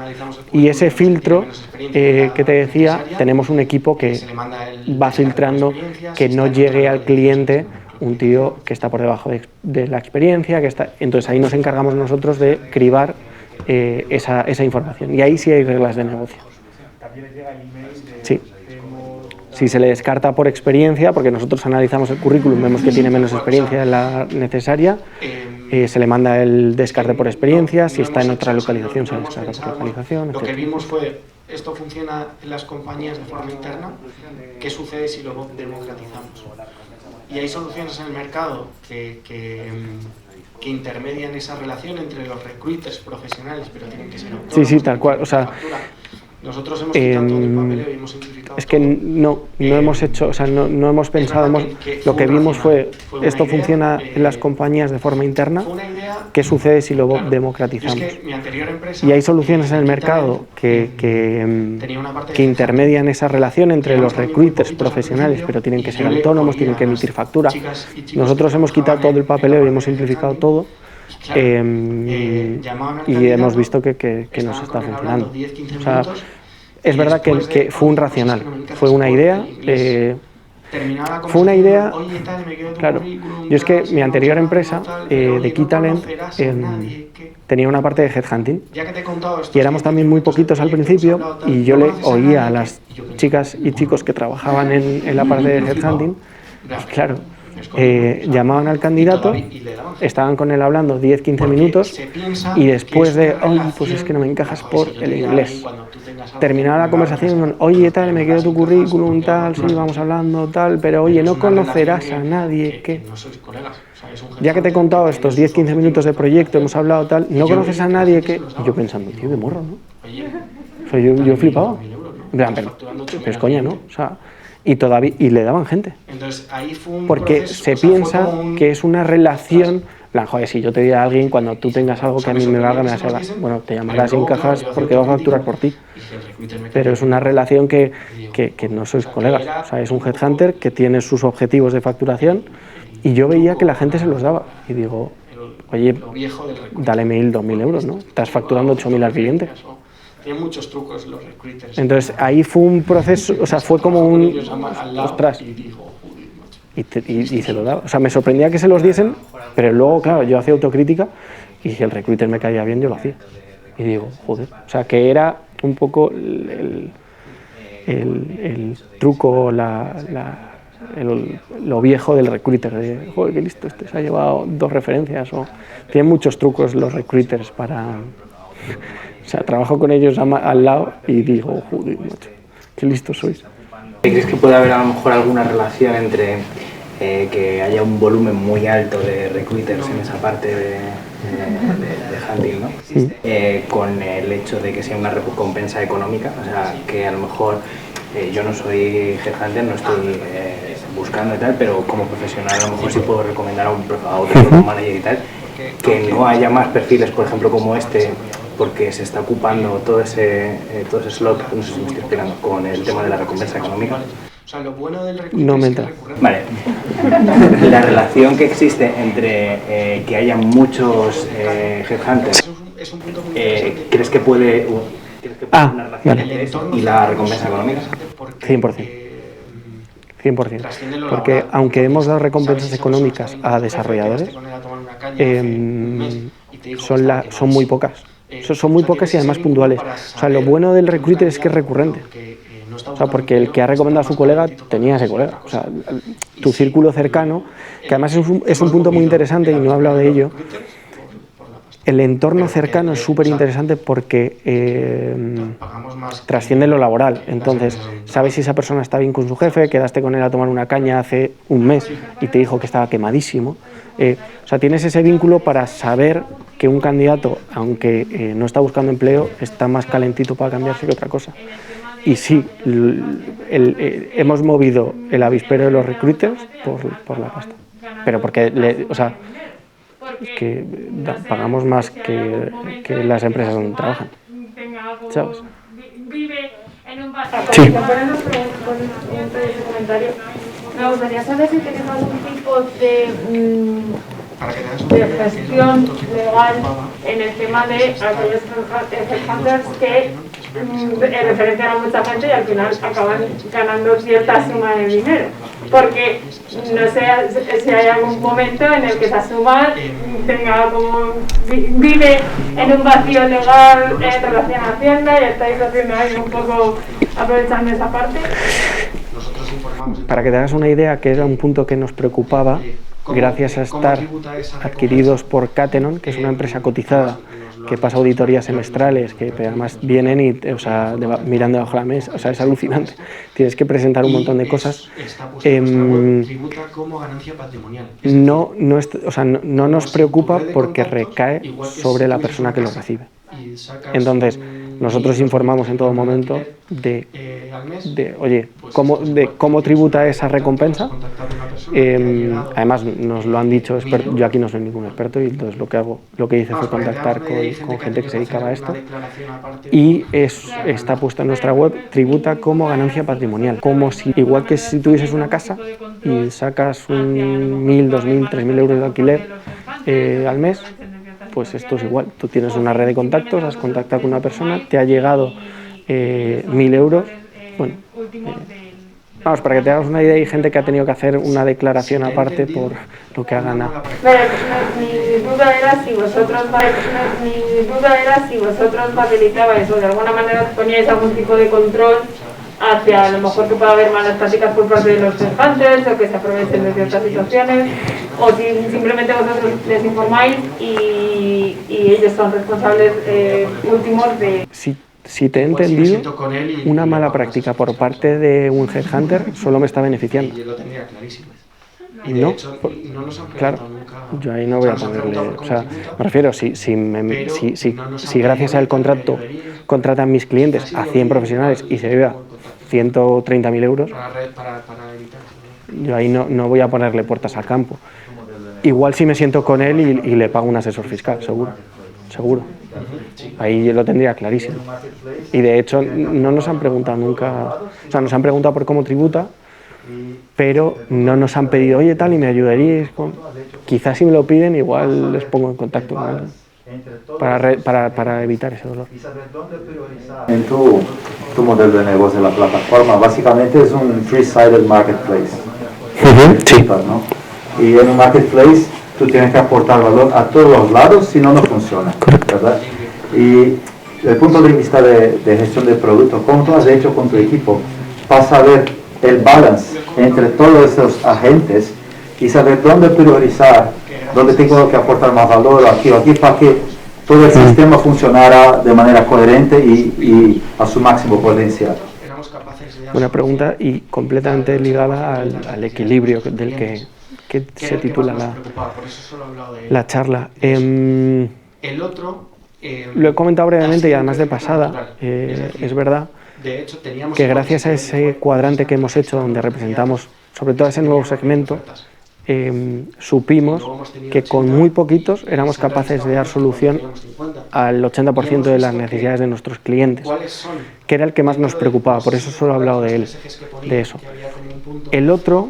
Y ese filtro que te decía, tenemos un equipo que va filtrando que no llegue al cliente un tío que está por debajo de la experiencia, que está... Entonces ahí nos encargamos nosotros de cribar esa información. Y ahí sí hay reglas de negocio. Sí. Si se le descarta por experiencia, porque nosotros analizamos el currículum, vemos que tiene menos experiencia de la necesaria, se le manda el descarte por experiencia, si está en otra localización se le descarta por localización, etc. Lo que vimos fue, esto funciona en las compañías de forma interna, ¿qué sucede si lo democratizamos? Y hay soluciones en el mercado que intermedian esa relación entre los recruiters profesionales, pero tienen que ser autónomos. Sí, tal cual. O sea, Nosotros hemos quitado todo el papeleo y hemos simplificado es que todo. no hemos hecho, o sea, no hemos pensado, lo que vimos fue, una esto idea, funciona en las compañías de forma interna, fue una idea, ¿qué sucede si lo claro, democratizamos? es que mi anterior empresa, Y hay soluciones en el mercado tenía una parte que de intermedian esa relación entre Llevamos los también muy recruiters poquitos al profesionales, principio, pero tienen y que yo ser le autónomos, oía tienen que a las emitir factura. chicas y chicos Nosotros que hemos quitado trabajaban todo el en la papeleo y parte hemos de simplificado headhunting, todo. claro, llamaban al Y candidato, hemos visto que nos estaban está con él funcionando. hablando 10-15 O sea, minutos, es y verdad después que de, fue un "Oye, pues es racional, que no me encajas fue una por idea. el inglés". Terminaba la Fue una conversación, idea, "Oye, tal, me quedo tu claro. currículum, Yo es que tal, mi anterior seguimos empresa hablando, tal, pero, de oye, Key no Talent conocerás a nadie que-". tenía una parte de headhunting. Ya que te he contado estos Y éramos 10 también muy minutos de poquitos al proyecto, principio hemos hablado, tal, y yo no le conoces a oía nadie a que-". las Y yo pensé, chicas y chicos que trabajaban en la parte de headhunting, Claro. y claro, Es correcto. llamaban al candidato, Y le daban estaban con él hablando 10-15 porque minutos se piensa y después que es de, una oye, pues es relación, que no me encajas joder, por si yo el te diga a inglés. alguien cuando tú tengas algo Terminaba que la me conversación hablas, con, oye, tal, pero me quedo tu encajas currículum, porque tal, sí, no vamos aquí. hablando, tal, pero oye, Pero no es una conocerás relación a nadie que... no sois colegas. O sea, es un Ya que te he headhunter contado que estos tiene sus 10-15 minutos de objetivos proyecto, hemos hablado tal, y no yo conoces veía a que la nadie gente que... se los Y daba. yo pensando, tío, de morro, ¿no? Oye, O sea, yo flipaba. 1.000 euros, ¿no? En plan, Estás facturando 8.000 pero es al coña, ¿no? cliente. O sea, y le daban gente. Entonces, ahí fue un Porque proceso, se o sea, fue piensa como un- que es una relación, en plan, joder, si yo te digo a alguien, cuando tú tengas algo que a mí me valga, me vas a dar. Bueno, te llamarás sin cajas porque va a facturar por ti. Pero es una relación que no sois colegas. O sea, es un headhunter que tiene sus objetivos de facturación y yo veía que la gente se los daba. Y digo, oye, dale 1.000, 2.000 euros, ¿no? Estás facturando 8.000 al cliente. Tienen muchos trucos los recruiters. Entonces ahí fue un proceso, o sea, fue como un... Ostras. Y digo, joder, macho. Y se lo daba. O sea, me sorprendía que se los diesen, pero luego, claro, yo hacía autocrítica y si el recruiter me caía bien, yo lo hacía. Y digo, joder. O sea, que era un poco el truco, lo viejo del recruiter. De, joder, qué listo, este se ha llevado 2 referencias. O tienen muchos trucos los recruiters para... O sea, trabajo con ellos al lado y digo, joder, macho, qué listos sois. ¿Crees que puede haber a lo mejor alguna relación entre que haya un volumen muy alto de recruiters en esa parte de hunting, ¿no? Con el hecho de que sea una recompensa económica? O sea, que a lo mejor yo no soy headhunter, no estoy buscando y tal, pero como profesional a lo mejor sí puedo recomendar a otro manager y tal, que no haya más perfiles, por ejemplo, como este, porque se está ocupando todo ese slot, no sé si me estoy explicando, con el tema de la recompensa económica. O sea, lo bueno del recruiter No me es que entra. es recurrente. Vale. La relación que existe entre que haya muchos headhunters, Es un punto muy interesante. ¿crees que puede haber una relación vale. entre eso y la recompensa económica? 100%. 100%. Porque aunque hemos dado recompensas económicas a desarrolladores, son muy pocas. Son muy pocas y además puntuales. O sea, lo bueno del recruiter es que es recurrente. O sea, porque el que ha recomendado a su colega tenía a ese colega. O sea, tu círculo cercano, que además es un punto muy interesante y no he hablado de ello. El entorno cercano es súper interesante porque trasciende lo laboral. Entonces, sabes si esa persona está bien con su jefe, quedaste con él a tomar una caña hace un mes y te dijo que estaba quemadísimo. O sea, tienes ese vínculo para saber que un candidato, aunque no está buscando empleo, está más calentito para cambiarse que otra cosa. Y sí, hemos movido el avispero de los recruiters por la pasta. Pero porque, o sea, que pagamos más que las empresas donde trabajan. ¿Sabes? Sí. Me gustaría saber si tenéis algún tipo de gestión legal en el tema de aquellos headhunters que referencian a mucha gente y al final acaban ganando cierta suma de dinero. Porque no sé si hay algún momento en el que esa suma vive en un vacío legal en relación a Hacienda y estáis haciendo ahí un poco aprovechando esa parte. Para que te hagas una idea, que era un punto que nos preocupaba, gracias a estar adquiridos por Catenon, que es una empresa cotizada que pasa auditorías semestrales, que además vienen y, o sea, miran debajo de la mesa, o sea, es alucinante. Tienes que presentar un montón de cosas. No nos preocupa porque recae sobre la persona que lo recibe. Entonces, nosotros informamos en todo momento de oye, cómo tributa esa recompensa. Además, nos lo han dicho, yo aquí no soy ningún experto y entonces lo que hice fue contactar con gente que se dedicaba a esto y está puesto en nuestra web, tributa como ganancia patrimonial, como si, igual que si tuvieses una casa y sacas 1.000, 2.000, 3.000 euros de alquiler al mes, pues esto es igual. Tú tienes una red de contactos, has contactado con una persona, te ha llegado 1.000 euros. Bueno, vamos, para que te hagas una idea, hay gente que ha tenido que hacer una declaración aparte por lo que ha ganado. Mi duda era si vosotros facilitabais o de alguna manera poníais algún tipo de control hacia a lo mejor que pueda haber malas prácticas por parte de los headhunters o que se aprovechen de ciertas situaciones, o si simplemente vosotros les informáis y ellos son responsables últimos de... Si te he entendido, una mala práctica por parte de un headhunter solo me está beneficiando. Y yo lo tenía clarísimo. Y no, claro, yo ahí no voy a ponerle, o sea, me refiero, si gracias al contrato contratan mis clientes a 100 profesionales y se lleva 130.000 euros, yo ahí no voy a ponerle puertas al campo. Igual si me siento con él y le pago un asesor fiscal, seguro. Ahí yo lo tendría clarísimo. Y de hecho no nos han preguntado nunca, o sea, nos han preguntado por cómo tributa, pero no nos han pedido, oye tal, y me ayudaríais con... Quizás si me lo piden, igual les pongo en contacto con alguien para evitar ese dolor. En tu modelo de negocio, la plataforma básicamente es un three-sided marketplace. Sí. ¿No? Y en un marketplace tú tienes que aportar valor a todos los lados, si no, no funciona, ¿verdad? Y desde el punto de vista de gestión de producto, ¿cómo tú has hecho con tu equipo para saber el balance entre todos esos agentes y saber dónde priorizar, dónde tengo que aportar más valor aquí o aquí para que todo el sistema funcionara de manera coherente y a su máximo potencial? Buena pregunta y completamente ligada al equilibrio del que se titula la charla. Lo he comentado brevemente y además de pasada, es verdad que gracias a ese cuadrante que hemos hecho donde representamos sobre todo ese nuevo segmento, supimos que con muy poquitos éramos capaces de dar solución al 80% de las necesidades de nuestros clientes, que era el que más nos preocupaba, por eso solo he hablado de eso. El otro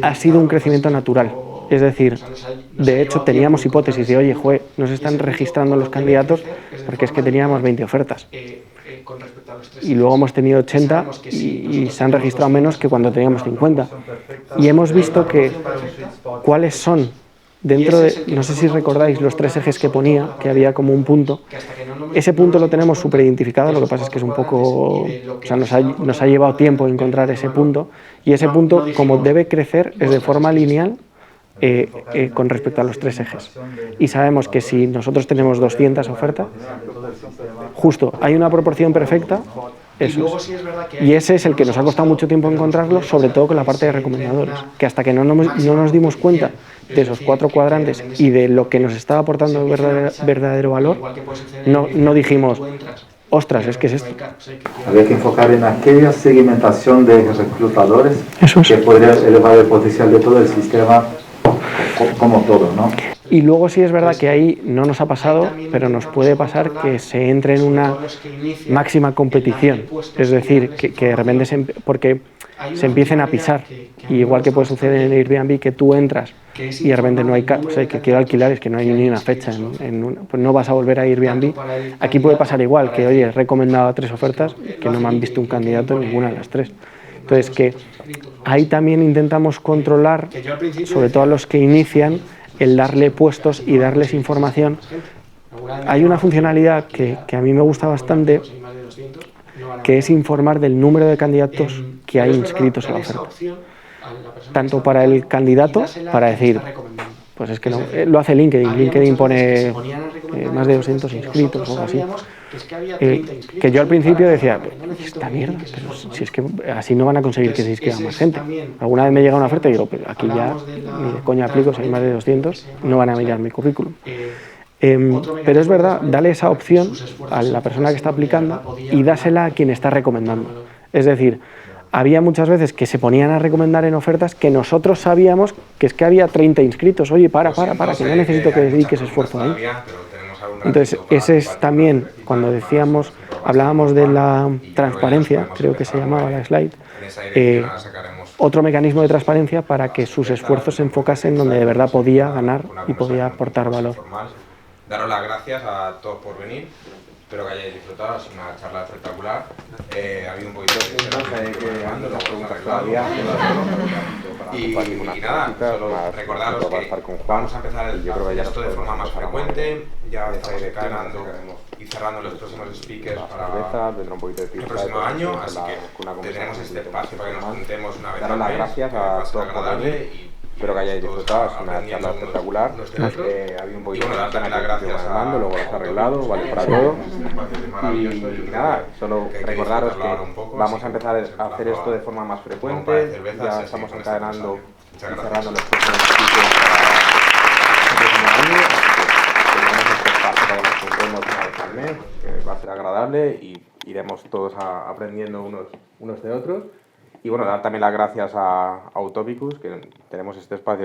ha sido un crecimiento natural, es decir, de hecho teníamos hipótesis de, oye, nos están registrando los candidatos porque es que teníamos 20 ofertas. Y luego hemos tenido 80 y se han registrado menos que cuando teníamos 50. Y hemos visto que cuáles son, dentro de, no sé si recordáis los 3 ejes que ponía, que había como un punto, ese punto lo tenemos súper identificado, lo que pasa es que es un poco, o sea, nos ha llevado tiempo encontrar ese punto, y ese punto, como debe crecer, es de forma lineal con respecto a los 3 ejes. Y sabemos que si nosotros tenemos 200 ofertas, justo, hay una proporción perfecta, eso es. Y ese es el que nos ha costado mucho tiempo encontrarlo, sobre todo con la parte de recomendadores, que hasta que no nos dimos cuenta de esos 4 cuadrantes y de lo que nos estaba aportando verdadero valor, no dijimos, ostras, es que es esto. Había que enfocar en aquella segmentación de reclutadores que podría elevar el potencial de todo el sistema como todo, ¿no? Y luego sí es verdad que ahí no nos ha pasado, pero nos puede pasar que se entre en una máxima competición, es decir, que de repente porque se empiecen a pisar, y igual que puede suceder en Airbnb, que tú entras y de repente no hay, o sea, que quiero alquilar, es que no hay ni una fecha, pues no vas a volver a Airbnb. Aquí puede pasar igual, que oye, he recomendado 3 ofertas que no me han visto un candidato en ninguna de las 3. Entonces, que ahí también intentamos controlar, sobre todo a los que inician, el darle puestos y darles información. Hay una funcionalidad que a mí me gusta bastante, que es informar del número de candidatos que hay inscritos a la oferta. Tanto para el candidato, para decir, pues es que no, lo hace LinkedIn. LinkedIn pone más de 200 inscritos o algo así. Que yo al principio decía, esta mierda, pero si es que así no van a conseguir que se inscriba más gente. Alguna vez me llega una oferta y digo, pero aquí ya ni de coña aplico, si hay más de 200, no van a mirar mi currículum. Pero es verdad, dale esa opción a la persona que está aplicando y dásela a quien está recomendando. Es decir, había muchas veces que se ponían a recomendar en ofertas que nosotros sabíamos que es que había 30 inscritos. Oye, para, que no necesito que dediques esfuerzo ahí. Entonces, ese es también, cuando decíamos, hablábamos de la transparencia, creo que se llamaba la slide, otro mecanismo de transparencia para que sus esfuerzos se enfocasen donde de verdad podía ganar y podía aportar valor. Daros las gracias a todos por venir. Espero que hayáis disfrutado, ha sido una charla espectacular. Ha habido un poquito de y nada, solo recordaros que vamos a empezar esto de forma más frecuente. Ya estamos encadenando y cerrando los próximos speakers para el próximo año, así que tenemos este espacio para que nos juntemos una vez al mes. Gracias a todos por venir. Espero que hayáis disfrutado, es una charla espectacular. Había un poquito de también las gracias a luego lo has arreglado, vale para todo. Y nada, solo recordaros que vamos a empezar a hacer esto de forma más frecuente. Ya estamos encadenando y cerrando los próximos sitios para el próximo año. Tenemos este espacio para que nos juntemos una vez al mes, que va a ser agradable y iremos todos aprendiendo unos de otros. Y bueno, dar también las gracias a Utopicus, que tenemos este espacio